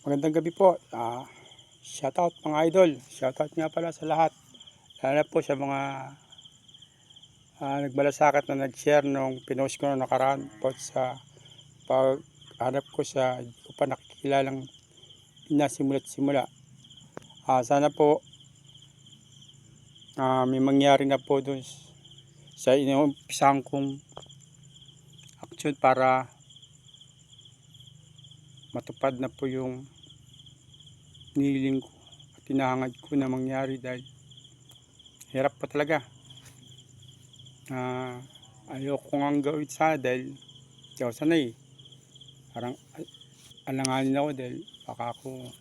Magandang gabi po. Shoutout mga idol. Shoutout nga pala sa lahat. Lalo na po sa mga nagmalasakit na nag-share nung pinost ko na nakaraan po sa paghanap ko sa hindi ko pa nakikilalang simula't simula. Sana po may mangyari na po dun sa inuumpisahan kong aksyon para matupad na po yung niling ko at hinahangad ko na mangyari dahil hirap pa talaga. Ayoko nga gawin sana dahil di ako sanay. Parang alanganin ako dahil baka ako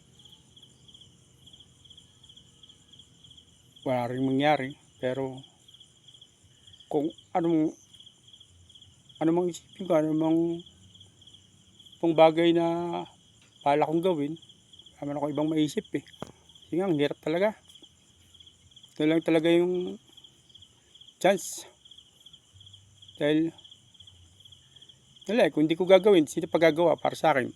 wala rin mangyari. Pero kung anumang isipin ko, anumang pong bagay na pala kong gawin, wala ako ibang maisip eh. Kasi nga, ang hirap talaga. Ito lang talaga yung chance. Dahil wala kung hindi ko gagawin, sino pa gagawa para sa akin?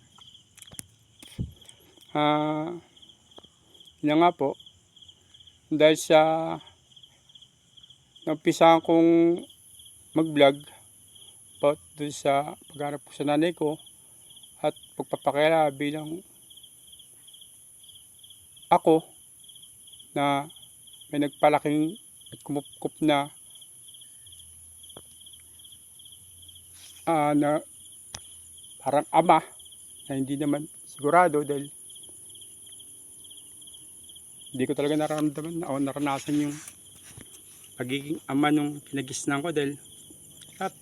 Yun nga po, dahil sa naumpisahan kong mag-vlog about dun sa pagharap ko sa nanay ko at pagpapakilala bilang ako na may nagpalaking at kumupkup na na parang ama na hindi naman sigurado dahil hindi ko talaga nararamdaman o naranasan yung pagiging ama nung kinagisnan ko dahil at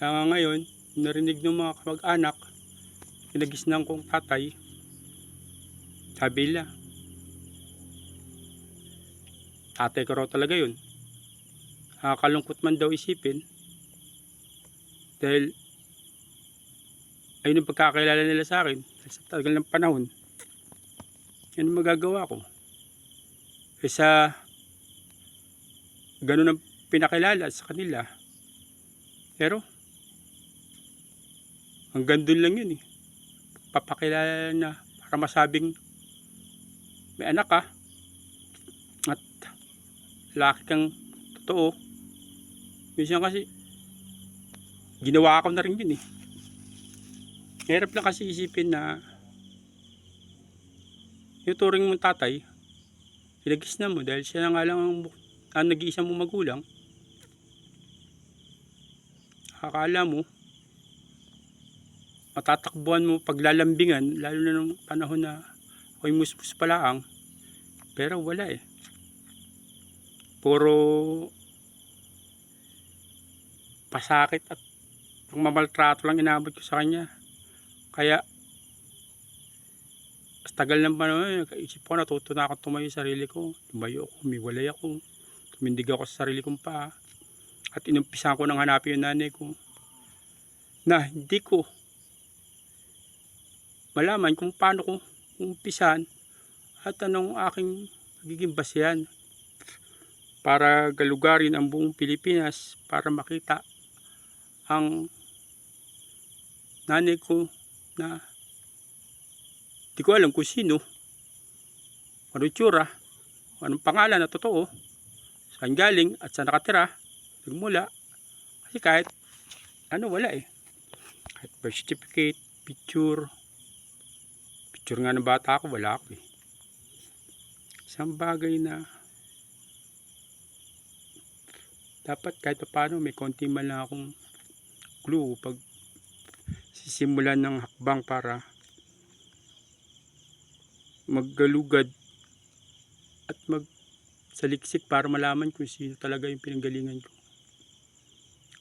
ngayon narinig ng mga kamag-anak kinagisnan kong tatay, sabi nila tatay ko raw talaga yun. Kalungkot man daw isipin dahil ayun ang pagkakilala nila sa akin sa tagal ng panahon. Yan ang magagawa ko kaysa ganun ang pinakilala sa kanila. Pero hanggang dun lang yun eh, papakilala na para masabing may anak ka at lalaki kang totoo. Minsan kasi ginawa ko na rin yun eh. Hirap lang kasi isipin na yung turing mong tatay kinagisnan mo dahil siya na nga lang ang nag-iisang mong magulang. Akala mo matatakbuhan mo paglalambingan lalo na nung panahon na ako'y musmus palaang, pero wala eh. Puro pasakit at pangmamaltrato lang inabot ko sa kanya. Kaya sa tagal ng panahon, isip ko natuto na akong tumayo sa sarili ko. Tumayo ako, humiwalay ako, tumindig ako sa sarili kong paa. At inumpisahan ko nang hanapin yung nanay ko na hindi ko malaman kung paano ko umpisahan at anong aking magiging basihan para galugarin ang buong Pilipinas para makita ang nanay ko na di ko alam kung sino, anong itsura, anong pangalan na totoo, saan galing at saan nakatira, nagmula. Kasi kahit ano wala eh. Kahit birth certificate, picture nga ng bata ako, wala ako eh. Isang bagay na dapat kahit paano may konti man lang akong clue pag sisimulan ng hakbang para maggalugad at magsaliksik para malaman kung sino talaga yung pinanggalingan ko.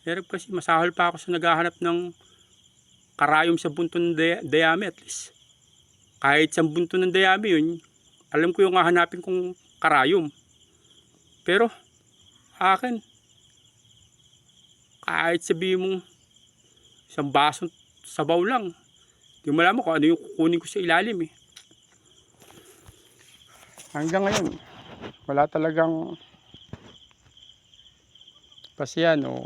Hirap kasi, masahol pa ako sa naghahanap ng karayom sa bunto ng dayami. At least kahit sa bunto ng dayami yun, alam ko yung hahanapin kong karayom. Pero akin, kahit sabihin mong isang basong sabaw lang, di mo alam kung ano yung kukunin ko sa ilalim eh. Hanggang ngayon wala talagang pasiyan o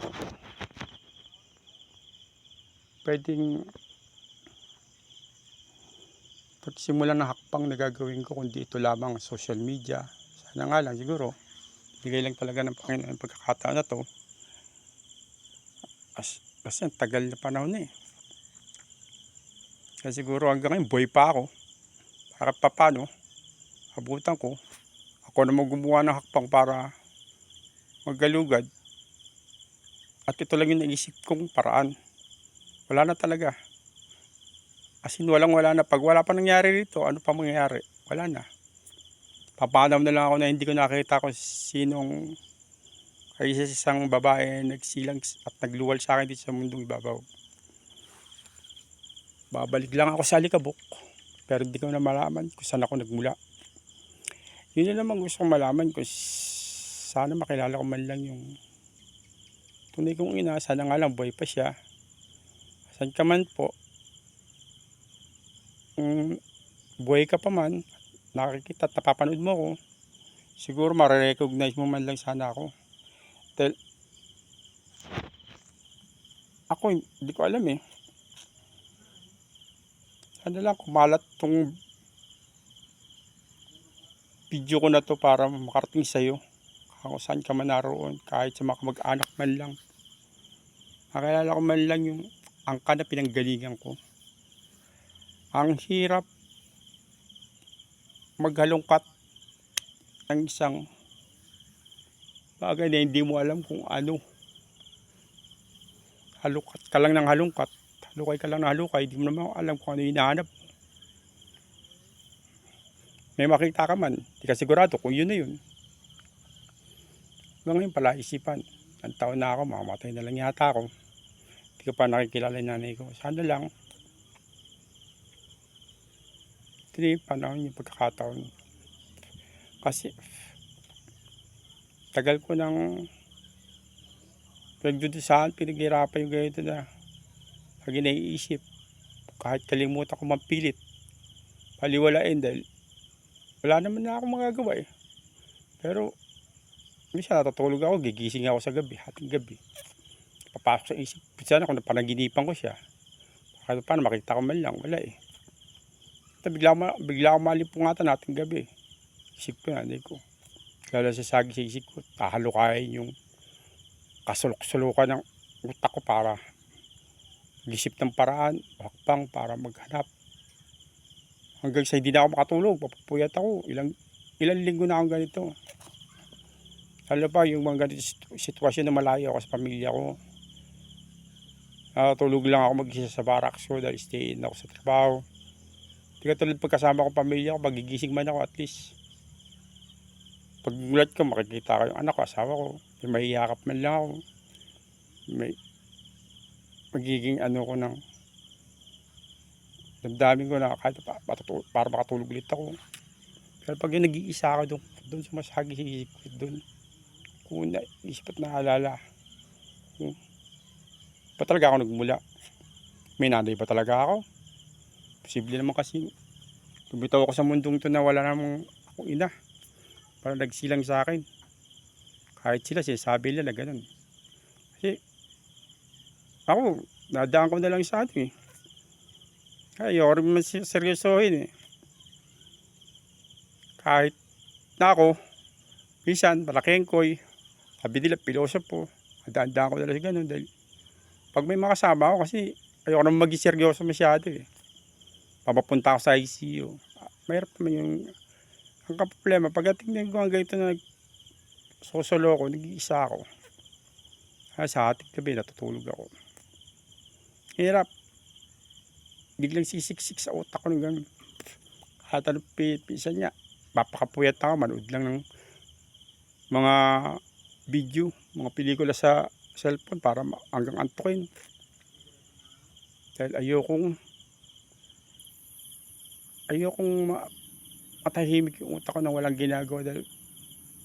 pwedeng pagsimulan ng hakbang na gagawin ko, kundi ito lamang social media. Sana nga lang siguro, bigay lang talaga ng Panginoon ang pagkakataon na to. Kasi ang tagal na panahon na eh. Kaya siguro hanggang ngayon, buhay pa ako. Para papano, abutan ko. Ako naman gumawa ng hakbang para maggalugad. At ito lang yung naisip kong paraan. Wala na talaga. As in, wala na. Pag wala pa nangyari rito, ano pa mangyayari? Wala na. Papanam na lang ako na hindi ko nakita kung sinong ay isang babae nagsilang at nagluwal sa akin dito sa mundong ibabaw. Babalik lang ako sa Alikabok, pero hindi ko na malaman kung saan ako nagmula. Yun na naman gusto kong malaman kung sana makilala ko man lang yung tunay kong ina. Sana nga lang buhay pa siya. Saan ka man po, buhay ka pa man, nakikita at napapanood mo ko, siguro marirecognize mo man lang sana ako. Dahil ako hindi ko alam eh. Sana lang kumalat tong video ko na to para makarating sa'yo kung saan ka man naroon, kahit sa mga mag-anak man lang. Makilala ko man lang yung angka na pinanggalingan ko. Ang hirap maghalongkat ng isang bagay na hindi mo alam kung ano. Halungkat ka lang ng halungkat, halukay ka lang ng halukay, hindi mo naman alam kung ano hinahanap. May makita ka man, hindi ka sigurado kung yun na yun. Ngayon pala isipan, ang taon na ako, mamamatay na lang yata ako. Hindi ko pa nakikilala yung nanay ko. Sana lang hindi panahon yung pagkakataon. Kasi tagal ko nang pinagdudusahan, pinaghirapan yung ganito na pag naiisip, kahit kalimutan ko mapilit, paliwalain dahil wala naman na akong magagawa eh. Pero minsan natutulog ako, gigising ako sa gabi, hating gabi. Papasok sa isip, minsan ako napanaginipan ko siya. Kahit paano makita ko man lang, wala eh. Bigla ako malimpungatan natin gabi. Isip ko, nanay ko. Lalo sa sagi sa isip ko, tahalukayin yung kasulok-sulukan ng utak ko para gisip ng paraan, hakbang para maghanap. Hanggang sa hindi na ako makatulog, papupuyat ako. Ilang linggo na akong ganito. Lalo pa yung mga ganito sitwasyon na malayo ako sa pamilya ko. Tulog lang ako mag-isa sa barracks ko dahil stay in ako sa trabaho. Hindi ka tulad pagkasama ko pamilya ko, pagigising man ako at least. Pag gulat ko, makikita ko yung anak ko, asawa ko. May mahihakap man lang ako. May magiging ano ko ng damdamin ko na kahit para makatulog ulit ako. Pero pag yung nag-iisa ako doon sumasagi sa isip ko doon. Kung naisip at naalala, pa talaga ako nagmula? May nanay ba talaga ako? Posible naman kasi tumitaw ako sa mundong to na wala namang akong ina. Parang nagsilang sa akin. Kahit sila sinasabi nila na ganun. Kasi ako, nadaan ko na lang sa atin eh. Ayoko rin man seryosohin eh. Kahit na ako, minsan, malaking koy, sabi nila, pilosopo, nadaan ko na lang sa ganun. Dahil pag may makasama ako, kasi ayoko naman maging seryoso masyado eh. Papapunta ako sa ICU. Mahirap naman yung ang problema. Pagdating na yung ganito na sosolo ko, nag-iisa ako. Sa ating gabi, natutulog ako. Hirap. Biglang sisiksik sa utak ko ng gano'n. Kahit anong pinsan niya, papakapuyat ako, manood lang ng mga video, mga pelikula sa cellphone para hanggang antukin. Dahil ayokong matahimik yung utak ko na walang ginagawa dahil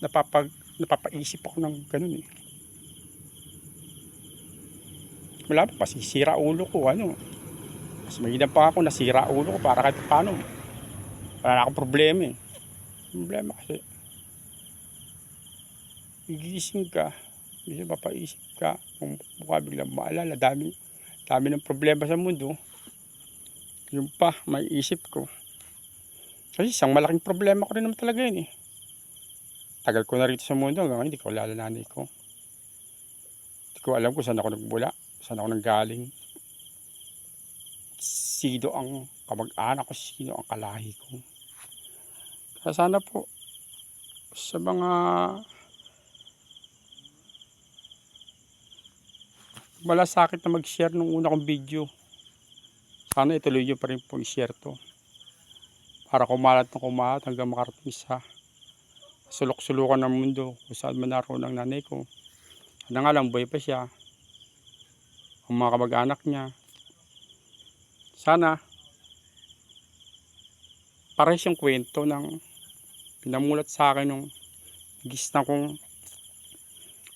napapaisip ako ng ganun eh. Wala pa, pasisira ulo ko, ano. Mas magiging pa ako, nasira ulo ko para kahit paano. Wala na akong problema eh. Problema kasi, gigising ka, minsan papaisip ka, kung mukha biglang maalala, dami ng problema sa mundo. Yung pa, may isip ko. Kasi isang malaking problema ko rin naman talaga yun eh. Tagal ko na rito sa mundo hanggang ngayon hindi ko kilala nanay ko. Hindi ko alam kung saan ako nagmula, saan ako nanggaling. Sino ang kamag-anak ko, sino ang kalahi ko. Kaya sana po sa mga malasakit na mag-share nung una kong video, sana ituloy nyo pa rin po i-share to. Para kumalat na kumalat hanggang makarating sa sulok-sulukan ng mundo kung saan man naroon ang nanay ko. Ano nga lang, buhay pa siya. Ang mga kamag-anak niya. Sana parehas yung kwento ng pinamulat sa akin nung gisna kong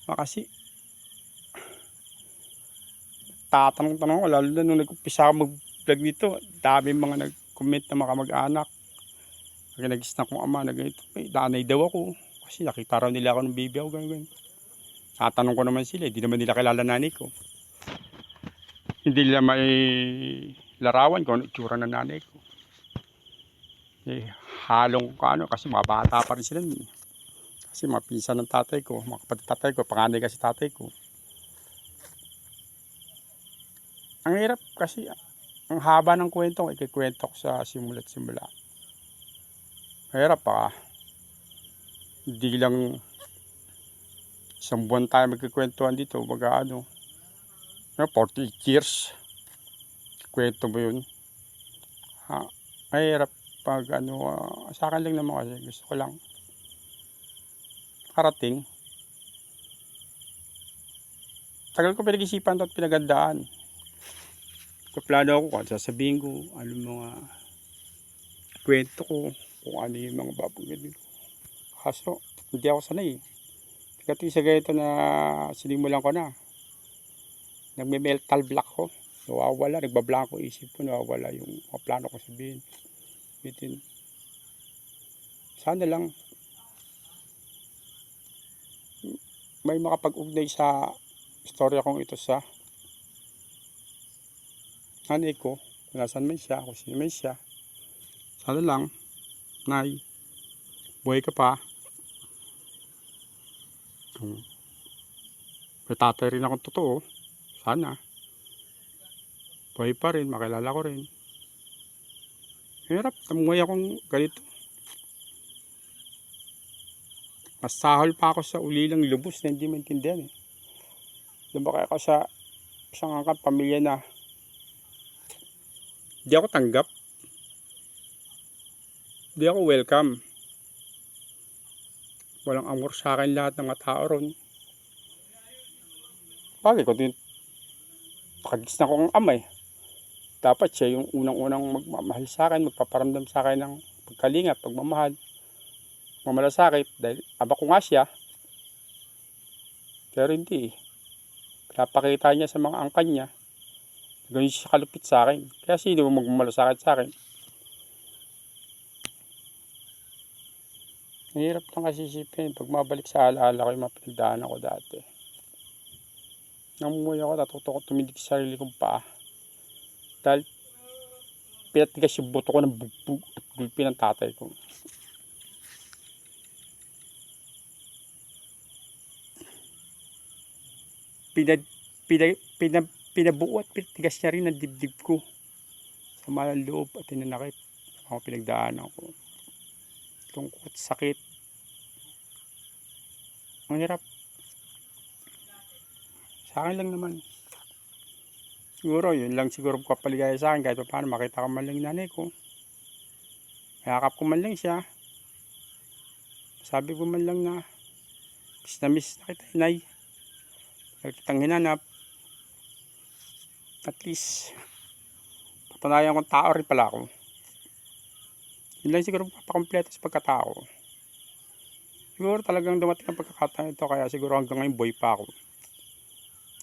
kasi tatanong-tanong ko lalo na nung nag-umpisa ako mag-vlog nito, dami mga nag-comment na mga kamag-anak. Pag nagisna kong ama na ganito, danay daw ako kasi nakita raw nila ako ng baby ako ganyan. Tatanong ko naman sila, hindi naman nila kilala nanay ko. Hindi nila may larawan ko ano itsura ng nanay ko. Halong ano kasi mga bata pa rin sila nun. Kasi mga pinsan ng tatay ko, mga kapatid tatay ko, panganay kasi tatay ko. Ang hirap kasi ang haba ng kwento ko, ikikwento ko sa simula't simula. Mahirap pa. Hindi lang isang buwan tayo magkikwentuhan dito, baga ano, 48 years. Kwento mo yun. Mahirap pag ano, sa akin lang naman kasi gusto ko lang karating. Tagal ko pinag-isipan ito at pinagandaan. Kaplano ako kung sasabihin ko, ano mga kwento ko, kung ano yung mga babanggitin ko. Kaso, hindi ako sanay. Kasi sa ganito na sinimulan ko na, nagme-mental block ko. Nawawala, nagbablanko isip ko, nawawala yung mga plano ko sabihin. Bitin. Sana lang may makapag-ugnay sa istorya kong ito sa nanay ko, kung nasan man siya, kung sino man siya. Sana lang, nay, buhay ka pa. May tatay rin akong totoo. Sana. Buhay pa rin, makilala ko rin. Hirap, tamuhay akong ganito. Mas sahol pa ako sa ulilang lubos na hindi maintindihan eh. Lumaki ako sa isang angkat pamilya na hindi ako tanggap. Hindi ako welcome. Walang amor sa akin lahat ng mga tao ron. Bakit ko din nakagis na akong ama eh. Dapat siya yung unang-unang magmamahal sa akin, magpaparamdam sa akin ng pagkalinga, pagmamahal, mamalasakit dahil aba ko nga siya. Pero hindi eh. Pinapakita niya sa mga angkan niya. Ganun siya kalupit sa akin. Kaya sino magmamalasakit sa akin? Mahirap lang kasi isipin. Pag mabalik sa alaala ko yung mga pinagdaanan ko dati. Namumuhay ako, natuto ko tumindig sa sarili kong paa. Dahil pinatigas yung buto ko ng bugbog at gulpi ng tatay ko. Pinabuo at pinatigas niya rin ang dibdib ko. Sa malang loob at tinanakit. Ako pinagdaanan ko. Tungkot, sakit. Ang hirap. Sa akin lang naman. Siguro, yun lang siguro kapaligaya sa akin kahit paano makita ko man lang yung nanay ko. Mayakap ko man lang siya. Sabi ko man lang na miss na kita, inay. Kitang hinanap. At least, patunayan kong tao rin pala ako. Yun lang siguro papakompleto sa pagkatao. Siguro talagang dumating ang pagkakataon ito kaya siguro hanggang ngayon boy pa ako.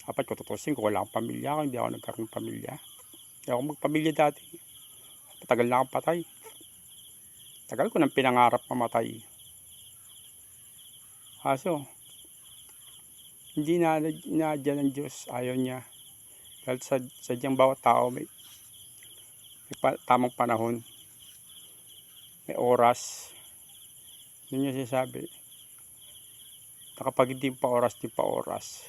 Dapat ko tutusin kung wala akong pamilya, kung hindi ako nagkaroon ng pamilya. Hindi ako magpamilya dati. Matagal na akong patay. Tagal ko nang pinangarap mamatay. Kaso, hindi na inadya ng Diyos, ayaw niya. Dahil sadyang bawat tao may tamang panahon. may oras. Yun yung sinasabi. Na kapag hindi pa oras, di pa oras.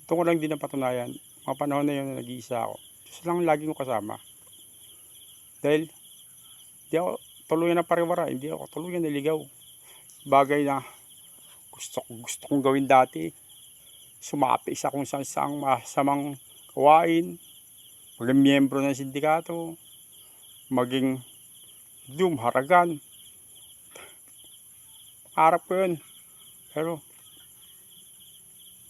Ito ko lang din napatunayan. Mga panahon na yun na nag-iisa ako. Diyos lang lagi ko kasama. Dahil hindi ako tuluyan na pariwara. Hindi ako tuluyan naligaw. Bagay na gusto kong gawin dati. Sumapi sa kung saan saang masamang kawain. Maging miyembro ng sindikato. Maging haragan. Harap ko yun. Pero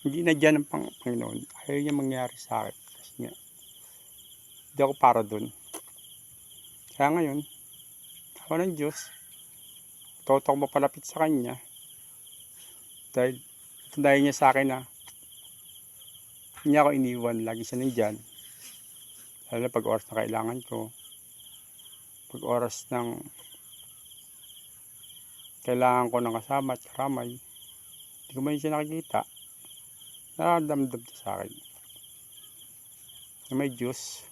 hindi na dyan ang Panginoon. Ayaw niya mangyari sa akin. Kasi nga, hindi ako para dun. Kaya ngayon, ako ng Diyos, toto ko mapalapit sa Kanya. Dahil niya sa akin na hindi ako iniwan. Lagi siya nandyan. Lalo na pag oras na kailangan ko. Pag oras ng kailangan ko ng kasama at karamay, hindi ko man siya nakikita. Nararamdam siya sa akin na may Diyos.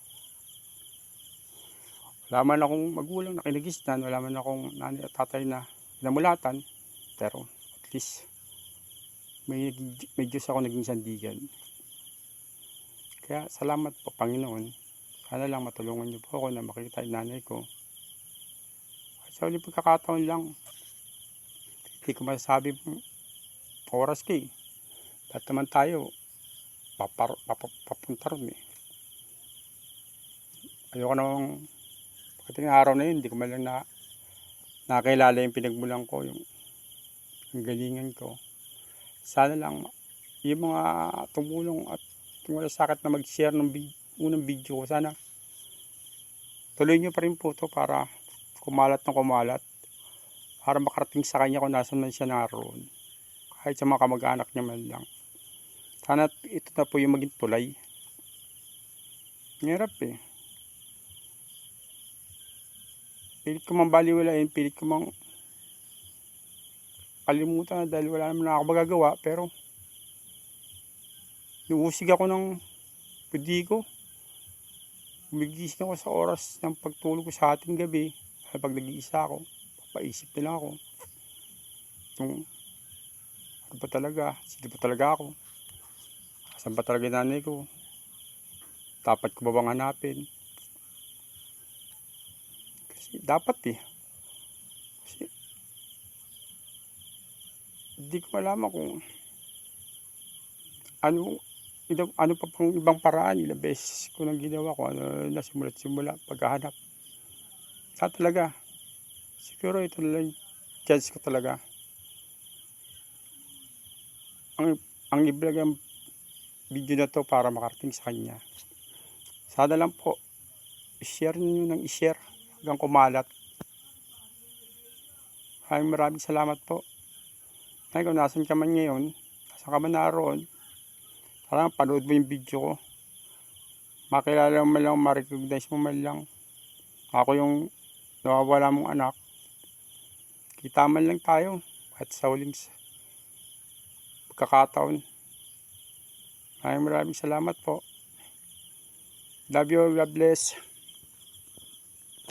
Wala man akong magulang na kinagisnan, wala man akong nanay at tatay na pinamulatan, pero at least may Diyos ako naging sandigan. Kaya salamat po Panginoon. Sana lang matulungan niyo po ako na makita yung nanay ko. Sa ulit pagkakataon lang, hindi ko masasabi oras ko eh. Lahat naman tayo papunta ron eh. Ayoko namang pagdating ng araw na yun, hindi ko man lang nakakilala yung pinagmulan ko, yung galingan ko. Sana lang yung mga tumulong at tumulong sa akin na mag-share ng unang video ko, sana tuloy nyo pa rin po ito para kumalat para makarating sa kanya kung nasan man siya naroon, kahit sa mga kamag-anak niya man lang. Sana ito na po yung maging tulay. Hirap eh. Pilit ko mang baliwalain, pilit ko mang kalimutan dahil wala naman ako magagawa, pero nuusig ako ng pudi ko. Gumigising ako sa oras ng pagtulog ko sa ating gabi. Pag nag-iisa ako, papaisip na lang ako kung ano ba talaga, sino ba talaga ako, saan ba talaga nanay ko, dapat ko ba bang hanapin. Kasi dapat eh, kasi hindi ko malaman kung ano pa pang ibang paraan. Ilang beses ko nang ginawa ko, ano na simula paghahanap. Talaga siguro ito na lang chance ko talaga. Ang ibig ang video na to para makarating sa kanya. Sana lang po i-share niyo ng i-share hanggang kumalat. Maraming salamat po. Ay, kung nasan ka man ngayon, nasan ka man naroon, parang panood mo yung video ko. Makilala mo man lang, ma-recognize mo man lang. Ako yung nawawala mong anak. Kita man lang tayo at sa huling pagkakataon. Maraming salamat po. Love you, God bless.